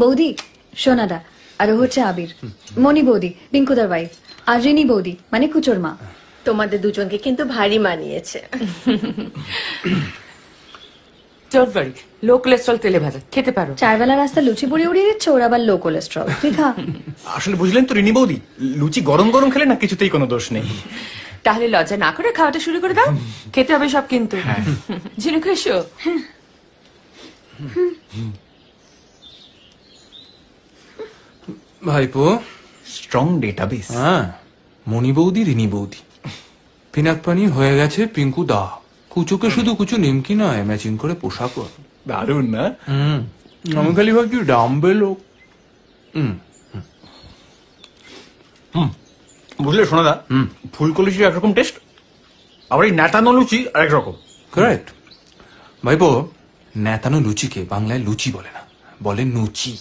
বৌদি সোনাদা, আর ও হচ্ছে আবির, মণি বৌদি পিঙ্কুদার ওয়াইফ, আর রিনি বৌদি মানে কুচোর মা। তোমাদের দুজনকে কিন্তু ভারী মানিয়েছে। চটবাড়ি লো কোলেস্ট্রল তেলে ভাজা, খেতে পারো। 4 বেলা রাস্তা লুচি পুরি উড়িয়ে দিচ্ছে, ওর আবার লো কোলেস্ট্রল। তুই খা। আসলে বুঝলেন তো রিনি বৌদি, লুচি গরম গরম খেলে না কিছুতেই কোনো দোষ নেই। তাহলে লজ্জা না করে খাওয়াটা শুরু করে দাও, খেতে হবে সব কিন্তু। ঝিনুক এসো। ভাইপো স্ট্রং ডেটাবেস। হ্যাঁ, মণি বৌদি রিনি বৌদি, পিনাক পানি হয়ে গেছে পিঙ্কু দা। কুচুকে শুধু কুচু নিমকি নয়, ম্যাচিং করে পোশাক। দারুণ না? আমি খালি ভাবছি ডাম্বেল। বুঝলে সোনাদা, ফুলকলুচির একরকম টেস্ট, আবার এই নেতানো লুচি আরেক রকম। কারেক্ট ভাইপো, নেতানো লুচিকে বাংলায় লুচি বলে না, বলে নুচি।